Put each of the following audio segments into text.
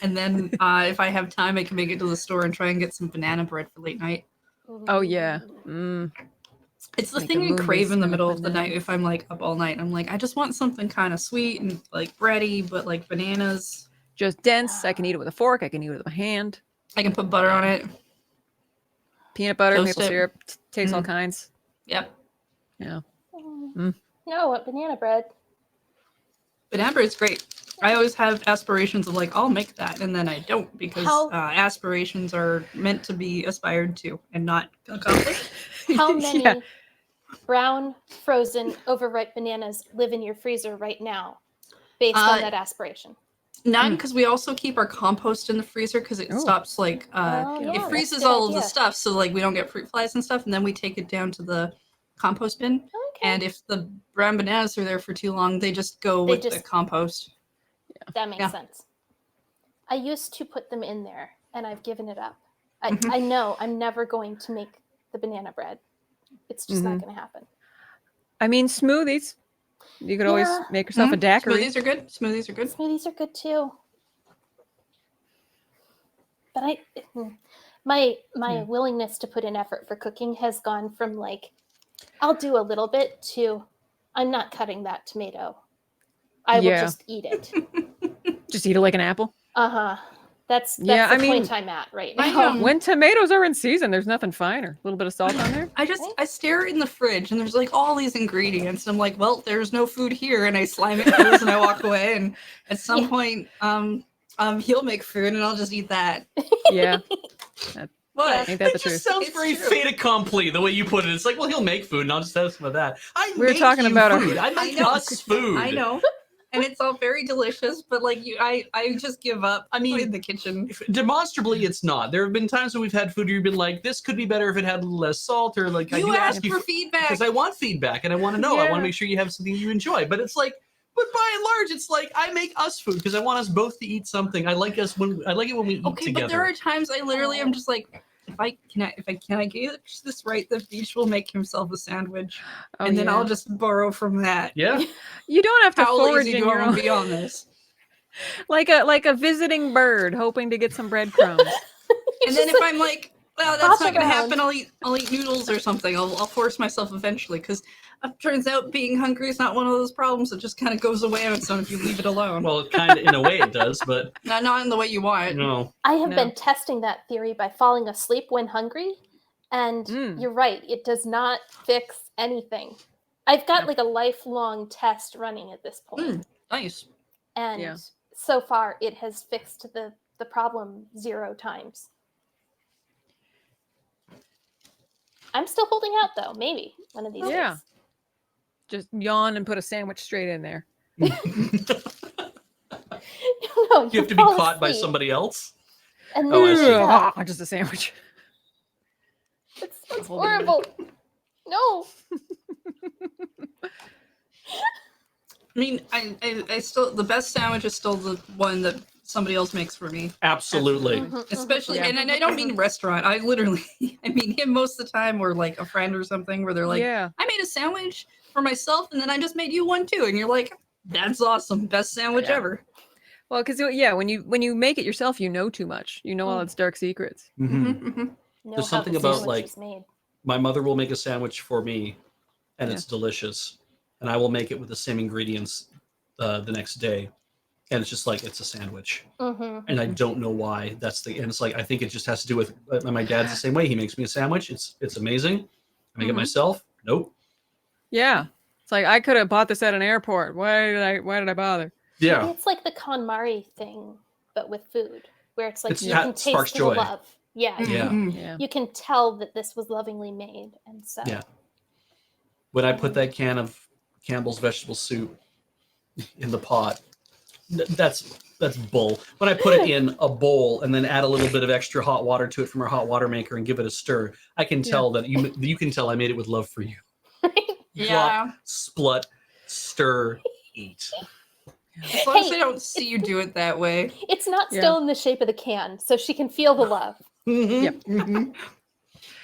And then if I have time, I can make it to the store and try and get some banana bread for late night. Oh, yeah. It's the Make thing a I moonbase crave in the and a middle of the banana. night if I'm like up all night. I'm like, I just want something kind of sweet and like bready, but like bananas. Just dense. I can eat it with a fork. I can eat it with my hand. I can put butter on it. Peanut butter, Toast maple it. syrup. Takes all kinds. Yep. Yeah. No, what banana bread? Banana bread's great. I always have aspirations of like, I'll make that, and then I don't because aspirations are meant to be aspired to and not accomplished. How many brown, frozen, overripe bananas live in your freezer right now based on that aspiration? None, because we also keep our compost in the freezer because it stops like it freezes all of the stuff, so like we don't get fruit flies and stuff, and then we take it down to the compost bin. Okay. And if the brown bananas are there for too long, they just go with the compost. Yeah. That makes sense. I used to put them in there, and I've given it up. I know I'm never going to make the banana bread. It's just not going to happen. I mean, smoothies. You could always make yourself a daiquiri. Smoothies are good. Smoothies are good. Smoothies are good too. But my willingness to put in effort for cooking has gone from like, I'll do a little bit to, I'm not cutting that tomato. I will just eat it. Just eat it like an apple? Uh-huh. That's the point I'm at right now. When tomatoes are in season, there's nothing finer. A little bit of salt on there. I stare in the fridge and there's like all these ingredients. And I'm like, well, there's no food here, and I slam it closed and I walk away. And at some point, he'll make food and I'll just eat that. Yeah. What? Ain't that the It truth? just sounds very fait accompli the way you put it. It's like, well, he'll make food and I'll just have some of that. We're talking about food. I make us food. I know. And it's all very delicious, but like I just give up. I mean, in the kitchen. Demonstrably, it's not. There have been times when we've had food where you've been like, this could be better if it had a little less salt, or like you ask for feedback because I want feedback and I want to know. I want to make sure you have something you enjoy. But it's like, but by and large, it's like I make us food because I want us both to eat something. I like it when we eat together. But there are times I literally am just like, if I gauge this right, the beach will make himself a sandwich, and then I'll just borrow from that. Yeah, you don't have to forage in your own. Be on this, like a visiting bird hoping to get some breadcrumbs. And then if I'm like, well, that's not going to happen, I'll eat noodles or something. I'll force myself eventually because it turns out being hungry is not one of those problems that just kind of goes away on its own if you leave it alone. Well, kind of in a way it does, but not in the way you want. No. I have been testing that theory by falling asleep when hungry, and you're right, it does not fix anything. I've got like a lifelong test running at this point. Nice. And so far it has fixed the problem 0 times. I'm still holding out though, maybe one of these days. Just yawn and put a sandwich straight in there. No, you have to be caught by somebody else. And then just a sandwich. It's horrible. No. I mean, I still, the best sandwich is still the one that somebody else makes for me. Absolutely. Especially, and I don't mean restaurant. I mean him most of the time, or like a friend or something, where they're like, I made a sandwich for myself, and then I just made you one too. And you're like, that's awesome. Best sandwich ever. Well, because when you make it yourself, you know too much. You know all its dark secrets. There's something about like my mother will make a sandwich for me, and it's delicious, and I will make it with the same ingredients the next day, and it's just like it's a sandwich, and I don't know why. And it's like I think it just has to do with my dad's the same way. He makes me a sandwich. It's amazing. I make it myself. Nope. Yeah, it's like I could have bought this at an airport. Why did I bother? Yeah, maybe it's like the KonMari thing, but with food, where it's like you can taste the love. You can tell that this was lovingly made, and so when I put that can of Campbell's vegetable soup in the pot, that's bull. When I put it in a bowl and then add a little bit of extra hot water to it from our hot water maker and give it a stir, I can tell that you can tell I made it with love for you. Plop, splut, stir, eat. As long as I don't see you do it that way. It's not still in the shape of the can, so she can feel the love.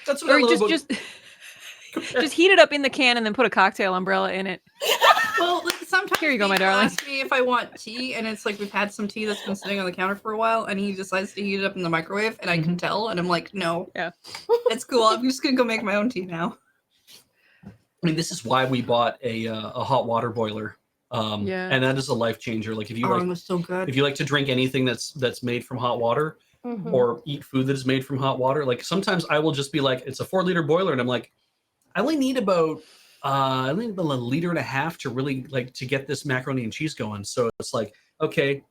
That's what I love about... Just heat it up in the can and then put a cocktail umbrella in it. Well, it's sometimes Here you go, my people darling. ask me if I want tea, and it's like we've had some tea that's been sitting on the counter for a while, and he decides to heat it up in the microwave, and I can tell, and I'm like, no, Yeah. it's cool. I'm just gonna go make my own tea now. I mean, this is why we bought a hot water boiler. Yeah. And that is a life changer. Like if you Oh, it like, was so good. if you like to drink anything that's made from hot water, Mhm. or eat food that is made from hot water, like sometimes I will just be like, it's a 4-liter boiler, and I'm like, I only need about a liter and a half to really like to get this macaroni and cheese going. So it's like, okay,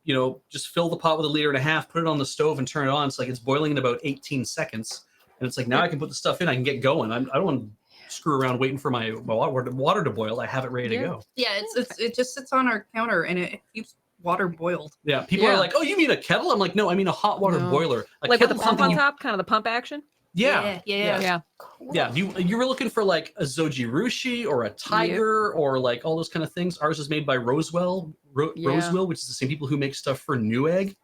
just fill the pot with a liter and a half, put it on the stove, and turn it on. It's like it's boiling in about 18 seconds, and it's like now I can put the stuff in, I can get going. I don't want to screw around waiting for my water to boil. I have it ready to go. Yeah, it just sits on our counter, and it keeps water boiled. Yeah, people are Yeah. like, "Oh, you mean a kettle?" I'm like, "No, I mean a hot water No. boiler." A Like with the kettle's pump something on you- top, kind of the pump action. Yeah, Yeah. Cool. yeah. You were looking for like a Zojirushi or a Tiger or like all those kind of things. Ours is made by Rosewell, Yeah. Rosewell, which is the same people who make stuff for Newegg.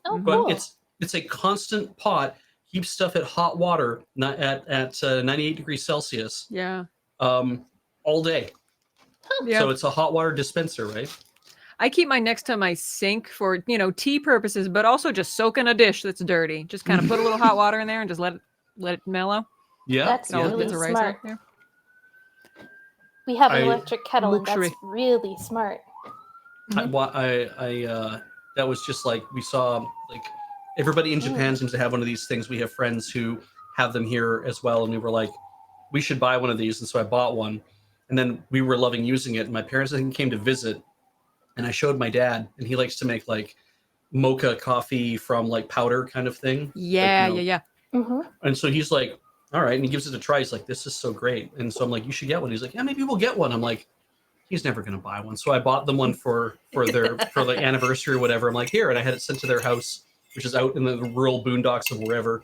Oh, Mhm. But cool. it's a constant pot, keeps stuff at hot water, not at 98 degrees Celsius, Yeah. all day. Yeah. So it's a hot water dispenser, right? I keep mine next to my sink for, tea purposes, but also just soak in a dish that's dirty. Just kind of put a little hot water in there and just let it mellow. Yeah, That's Get all the really bits of rice smart. right there. We have an I- electric kettle, and Luxury. that's really smart. That was just like we saw like everybody in Japan seems to have one of these things. We have friends who have them here as well, and we were like, we should buy one of these, and so I bought one, and then we were loving using it. And my parents I think came to visit, and I showed my dad, and he likes to make like mocha coffee from like powder kind of thing. Yeah, Like, yeah. Hmm. And so he's like, all right, and he gives it a try. He's like, this is so great. And so I'm like, you should get one. He's like, yeah, maybe we'll get one. I'm like, he's never gonna buy one. So I bought them one for the anniversary or whatever. I'm like, here, and I had it sent to their house, which is out in the rural boondocks of wherever.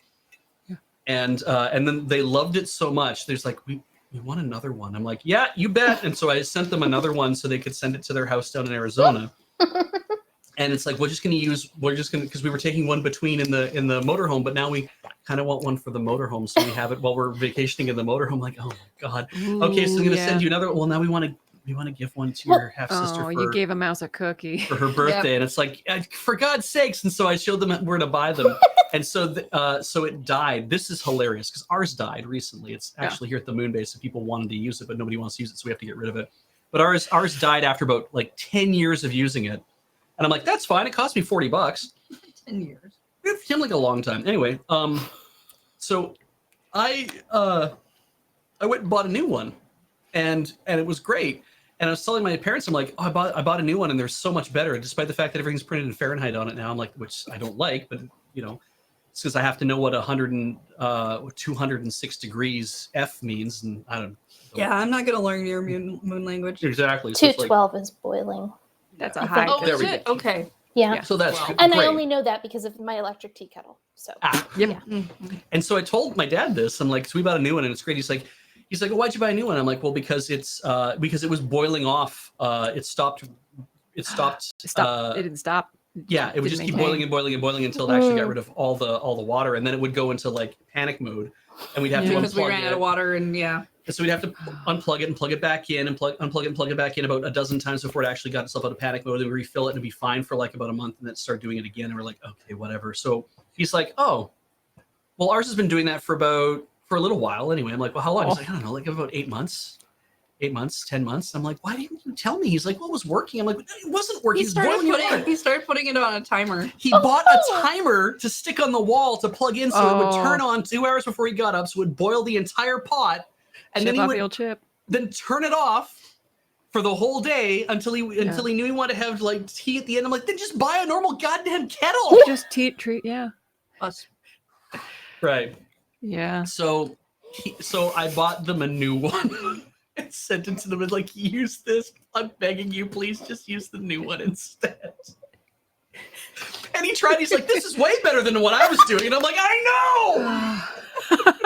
Yeah. And then they loved it so much. There's like, we want another one. I'm like, yeah, you bet. And so I sent them another one so they could send it to their house down in Arizona. And it's like, we're just gonna because we were taking one between in the motorhome, but now we kind of want one for the motorhome, so we have it while we're vacationing in the motorhome. Like, oh my god. Okay, so I'm gonna send you another. Well, now we want to give one to your half sister Oh, for you gave a mouse a cookie. for her birthday, and it's like, for God's sakes! And so I showed them where to buy them, and so so it died. This is hilarious because ours died recently. It's actually here at the moon base, and people wanted to use it, but nobody wants to use it, so we have to get rid of it. But ours died after about like 10 years of using it, and I'm like, that's fine. It cost me $40. 10 years. It seemed like a long time. Anyway, so I went and bought a new one, and it was great. And I was telling my parents, I'm like, oh, I bought a new one, and they're so much better, despite the fact that everything's printed in Fahrenheit on it now. I'm like, which I don't like, but it's because I have to know what 206 degrees F means, and I don't. Yeah, I'm not gonna learn your moon language. Exactly. So it's like, 212 is boiling. That's I a high. think- Oh, There is we it? go. Okay. Yeah. so that's Wow. And great. I only know that because of my electric tea kettle. So Yep. Yeah. Mhm. And so I told my dad this. I'm like, so we bought a new one, and it's great. He's like, well, why'd you buy a new one? I'm like, well, because because it was boiling off. It stopped. Stop. It didn't stop. Yeah, it would Didn't just keep maintain. boiling and boiling and boiling until it actually got rid of all the water, and then it would go into like panic mode, and we'd have to Because we unplug ran it. out of water, and yeah. And so we'd have to unplug it and plug it back in, and unplug it and plug it back in about a dozen times before it actually got itself out of panic mode. And we refill it, and it'd be fine for like about a month, and then start doing it again. And we're like, okay, whatever. So he's like, oh, well, ours has been doing that for a little while anyway. I'm like, well, how long? He's like, I don't know, like about 8 months. 8 months, 10 months. I'm like, why didn't you tell me? He's like, well, it was working. I'm like, it wasn't working. He It was boiling water. started putting it on a timer. He bought a timer to stick on the wall to plug in, so it would Oh. turn on 2 hours before he got up, so it would boil the entire pot, and Chip then he off would the old chip. then turn it off for the whole day until he knew he wanted to have like tea at the end. I'm like, then just buy a normal goddamn kettle. Just treat. Yeah. Us. Right. Yeah. So I bought them a new one and sent it to them and like, use this. I'm begging you, please just use the new one instead. And he tried. He's like, this is way better than what I was doing. And I'm like, I know.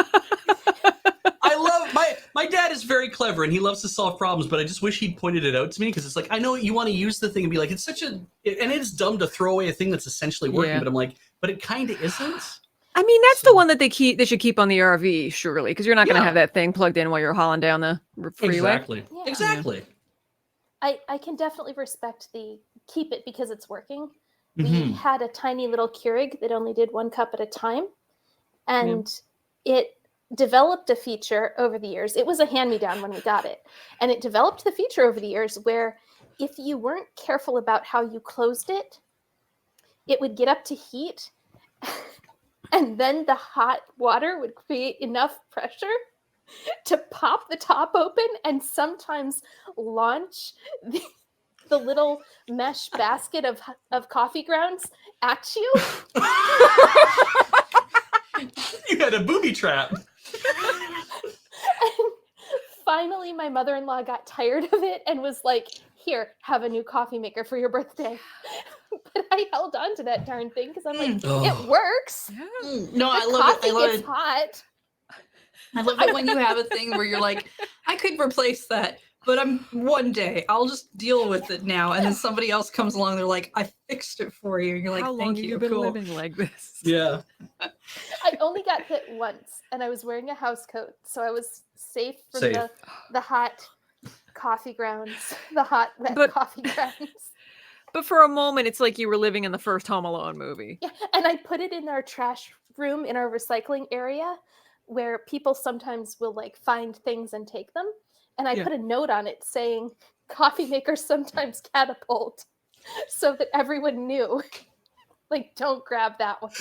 I love my dad is very clever and he loves to solve problems, but I just wish he'd pointed it out to me, because it's like, I know you want to use the thing and be like, it's such and it's dumb to throw away a thing that's essentially working, Yeah. but I'm like, but it kind of isn't. I mean, that's the one that they should keep on the RV, surely, because you're not going to Yeah. have that thing plugged in while you're hauling down the freeway. Exactly. Yeah. Exactly. I can definitely respect the keep it because it's working. We Mhm. had a tiny little Keurig that only did 1 cup at a time, and it developed a feature over the years. It was a hand-me-down when we got it, and it developed the feature over the years where if you weren't careful about how you closed it, it would get up to heat, and then the hot water would create enough pressure to pop the top open and sometimes launch the little mesh basket of coffee grounds at you. You had a booby trap. And finally, my mother-in-law got tired of it and was like, here, have a new coffee maker for your birthday. But I held on to that darn thing because I'm like, it works. No, I The love it. coffee I love gets it. hot. I love it when you have a thing where you're like, I could replace that, but one day I'll just deal with it now. And then somebody else comes along, they're like, I fixed it for you. And you're like, How long thank have you. you been Cool. living like this? Yeah. I only got hit once, and I was wearing a house coat, so I was safe from Safe. the hot coffee grounds, the hot wet But- coffee grounds. But for a moment, it's like you were living in the first Home Alone movie. Yeah, and I put it in our trash room in our recycling area, where people sometimes will like find things and take them, and I put a note on it saying, "Coffee makers sometimes catapult," so that everyone knew. Like, don't grab that one.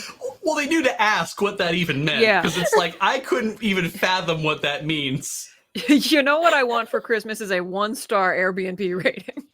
Well, they knew to ask what that even meant. Yeah. Because it's like, I couldn't even fathom what that means. You know what I want for Christmas is a 1-star Airbnb rating.